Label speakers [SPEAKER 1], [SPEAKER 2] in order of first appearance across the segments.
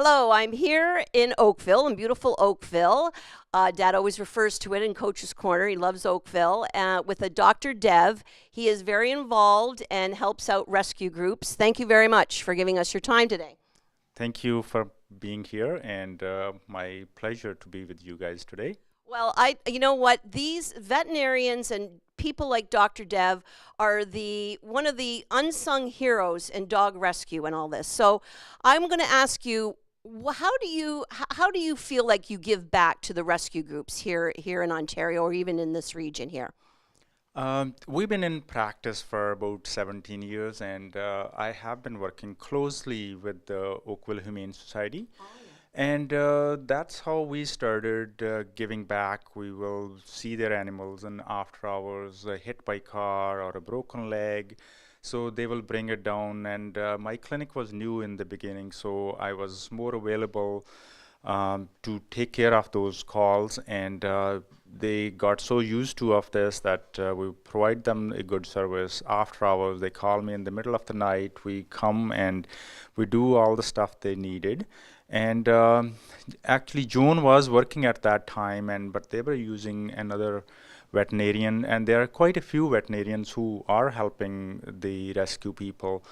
[SPEAKER 1] Hello, I'm here in Oakville, in beautiful Oakville. Dad always refers to it in Coach's Corner. He loves Oakville. With a Dr. Dev. He is very involved and helps out rescue groups. Thank you very much for giving us your time today.
[SPEAKER 2] Thank you for being here, and my pleasure to be with you guys today.
[SPEAKER 1] Well, you know what? These veterinarians and people like Dr. Dev are one of the unsung heroes in dog rescue and all this. So I'm going to ask you, how do you feel like you give back to the rescue groups here in Ontario or even in this region here?
[SPEAKER 2] We've been in practice for about 17 years, and I have been working closely with the Oakville Humane Society. And that's how we started giving back. We will see their animals in after hours, hit by car or a broken leg. So they will bring it down. And my clinic was new in the beginning, so I was more available to take care of those calls. And they got so used to of this that we provide them a good service after hours. They call me in the middle of the night. We come and we do all the stuff they needed. And actually, Joan was working at that time, but they were using another veterinarian, and there are quite a few veterinarians who are helping the rescue people.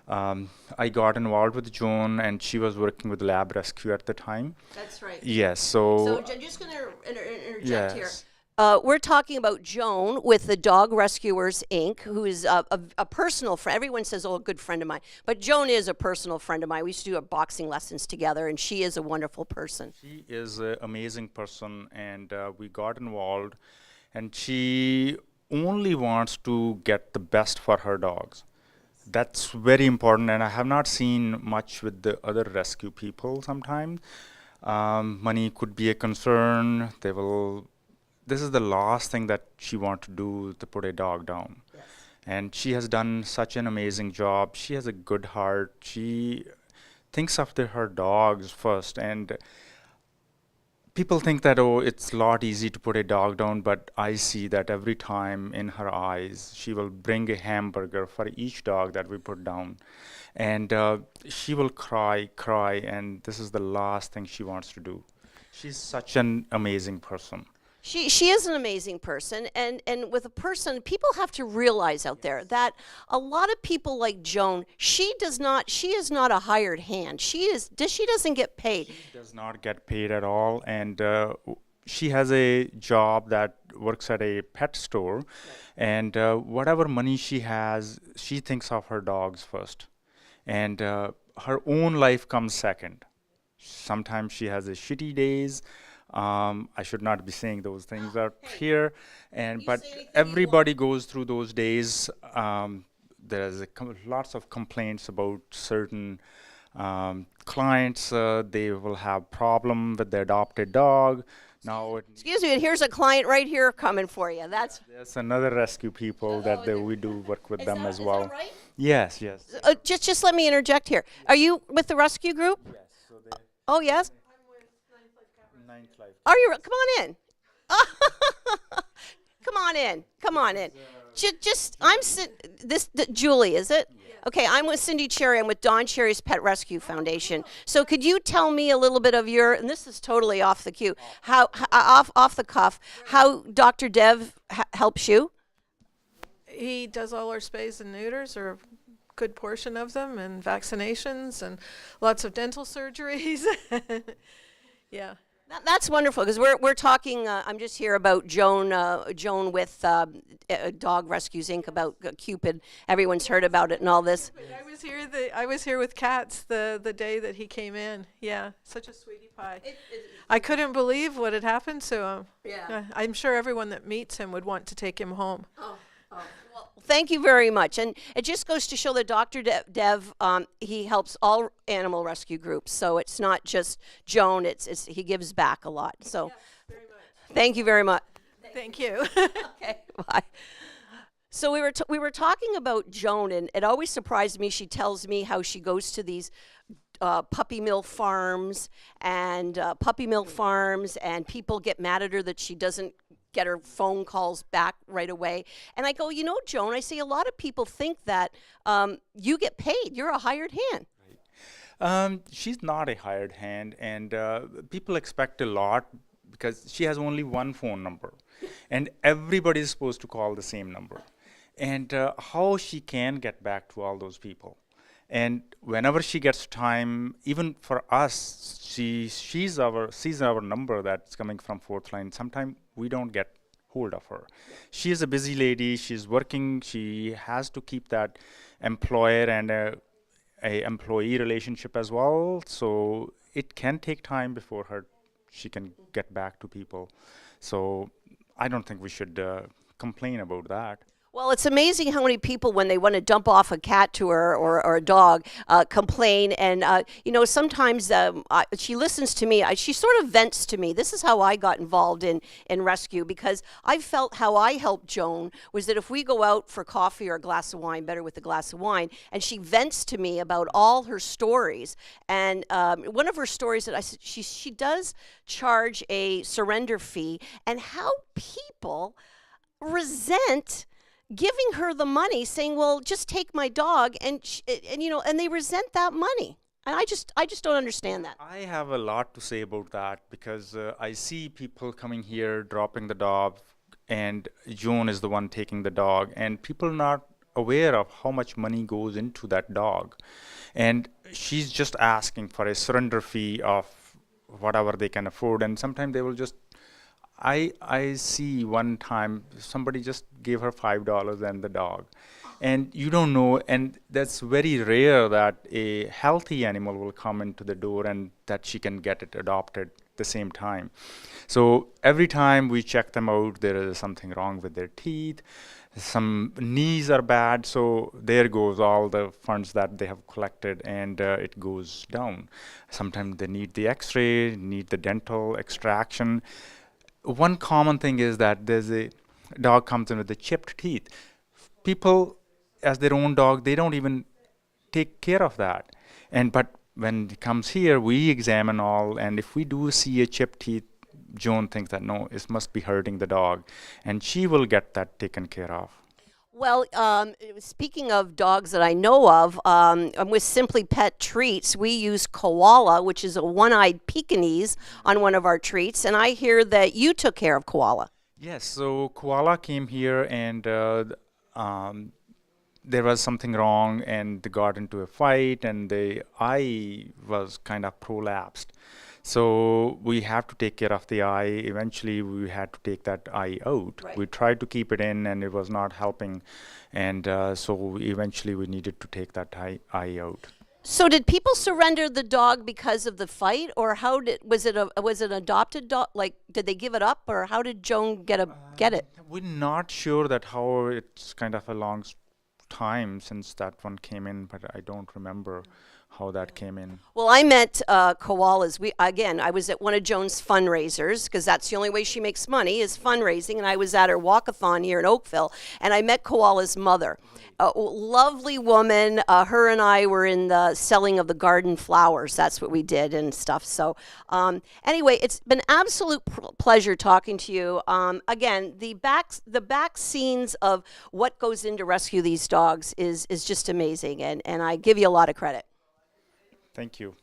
[SPEAKER 2] I got involved with Joan, and she was working with lab rescue at the time.
[SPEAKER 1] That's right.
[SPEAKER 2] Yes,
[SPEAKER 1] So
[SPEAKER 2] so
[SPEAKER 1] I'm just going to interject here.
[SPEAKER 2] yes.
[SPEAKER 1] We're talking about Joan with the Dog Rescuers Inc., who is a personal friend. Everyone says, oh, a good friend of mine. But Joan is a personal friend of mine. We used to do boxing lessons together, and she is a wonderful person.
[SPEAKER 2] She is an amazing person, and we got involved, and she only wants to get the best for her dogs. That's very important, and I have not seen much with the other rescue people sometimes. Money could be a concern. This is the last thing that she wants to do, to put a dog down.
[SPEAKER 1] Yes.
[SPEAKER 2] And she has done such an amazing job. She has a good heart. She thinks of her dogs first. And people think that, oh, it's a lot easy to put a dog down, but I see that every time in her eyes, she will bring a hamburger for each dog that we put down. And she will cry, and this is the last thing she wants to do. She's such an amazing person.
[SPEAKER 1] She is an amazing person, and with a person, people have to realize out there that a lot of people like Joan, she is not a hired hand. She doesn't get paid.
[SPEAKER 2] She does not get paid at all, and she has a job that works at a pet store, and whatever money she has, she thinks of her dogs first, and her own life comes second. Sometimes she has a shitty days. I should not be saying those things out
[SPEAKER 1] Hey,
[SPEAKER 2] here,
[SPEAKER 1] you
[SPEAKER 2] but
[SPEAKER 1] say anything you want.
[SPEAKER 2] everybody goes through those days. There's lots of complaints about certain clients. They will have problem with their adopted dog. Now,
[SPEAKER 1] Excuse me, and here's a client right here coming for you.
[SPEAKER 2] there's another rescue people that
[SPEAKER 1] Oh,
[SPEAKER 2] we do work with
[SPEAKER 1] is
[SPEAKER 2] them
[SPEAKER 1] that
[SPEAKER 2] as
[SPEAKER 1] is
[SPEAKER 2] well.
[SPEAKER 1] that right?
[SPEAKER 2] Yes, yes.
[SPEAKER 1] Just let me interject here. Are you with the rescue group?
[SPEAKER 2] Yes, so
[SPEAKER 1] Oh yes.
[SPEAKER 2] ninth life.
[SPEAKER 1] Are you? Come on in. Come on in. Come on in. Julie, is it? Okay, I'm with Cindy Cherry. I'm with Don Cherry's Pet Rescue Foundation. So could you tell me a little bit of and this is totally off the cue, off the cuff, how Dr. Dev helps you?
[SPEAKER 3] He does all our spays and neuters, or a good portion of them, and vaccinations, and lots of dental surgeries. Yeah.
[SPEAKER 1] That's wonderful because we're talking. I'm just here about Joan with Dog Rescues Inc. about Cupid. Everyone's heard about it and all this.
[SPEAKER 3] But I was here with Cats the day that he came in. Yeah, such a sweetie pie. I couldn't believe what had happened to him.
[SPEAKER 1] Yeah.
[SPEAKER 3] I'm sure everyone that meets him would want to take him home.
[SPEAKER 1] Oh. Well, thank you very much. And it just goes to show that Dr. Dev, he helps all animal rescue groups. So it's not just Joan, he gives back a lot. So
[SPEAKER 3] Very much.
[SPEAKER 1] thank you very much.
[SPEAKER 3] Thank you.
[SPEAKER 1] Okay, bye. So we were talking about Joan, and it always surprised me. She tells me how she goes to these puppy mill farms, and people get mad at her that she doesn't get her phone calls back right away. And I go, Joan, I say a lot of people think that you get paid. You're a hired hand.
[SPEAKER 2] She's not a hired hand, and people expect a lot because she has only one phone number, and everybody is supposed to call the same number. And how she can get back to all those people. And whenever she gets time, even for us, sees our number that's coming from fourth line. Sometimes we don't get hold of her. She is a busy lady. She's working. She has to keep that employer and a employee relationship as well. So it can take time before her she can get back to people. So I don't think we should complain about that.
[SPEAKER 1] Well, it's amazing how many people, when they want to dump off a cat to her or a dog, complain. And, sometimes she listens to me. She sort of vents to me. This is how I got involved in rescue, because I felt how I helped Joan was that if we go out for coffee or a glass of wine, better with a glass of wine, and she vents to me about all her stories. And one of her stories that she does charge a surrender fee, and how people resent giving her the money, saying, "Well, just take my dog," and they resent that money. And I just don't understand that.
[SPEAKER 2] I have a lot to say about that because I see people coming here dropping the dog, and Joan is the one taking the dog, and people not aware of how much money goes into that dog, and she's just asking for a surrender fee of whatever they can afford, and sometimes they will just I see one time somebody just gave her $5 and the dog, and you don't know, and that's very rare that a healthy animal will come into the door and that she can get it adopted the same time. So every time we check them out, there is something wrong with their teeth, some knees are bad, so there goes all the funds that they have collected, and it goes down. Sometimes they need the x-ray, need the dental extraction. One common thing is that there's a dog comes in with the chipped teeth. People, as their own dog, they don't even take care of that. But when it comes here, we examine all, and if we do see a chipped teeth, Joan thinks that no, it must be hurting the dog, and she will get that taken care of.
[SPEAKER 1] Well, speaking of dogs that I know of, with Simply Pet Treats, we use Koala, which is a one-eyed Pekingese, on one of our treats. And I hear that you took care of Koala.
[SPEAKER 2] Yes, so Koala came here, and there was something wrong, and they got into a fight, and the eye was kind of prolapsed. So we have to take care of the eye. Eventually, we had to take that eye out.
[SPEAKER 1] Right.
[SPEAKER 2] We tried to keep it in, and it was not helping. And so eventually, we needed to take that eye out.
[SPEAKER 1] So did people surrender the dog because of the fight, or was it an adopted dog? Like, did they give it up, or how did Joan get it?
[SPEAKER 2] We're not sure that how it's kind of a long time since that one came in, but I don't remember how that came in.
[SPEAKER 1] Well, I met koalas. I was at one of Joan's fundraisers, because that's the only way she makes money is fundraising. And I was at her walkathon here in Oakville, and I met Koala's mother, a lovely woman. Her and I were in the selling of the garden flowers. That's what we did and stuff. So anyway, it's been absolute pleasure talking to you. Again, the back scenes of what goes into rescue these dogs is just amazing, and I give you a lot of credit.
[SPEAKER 2] Thank you.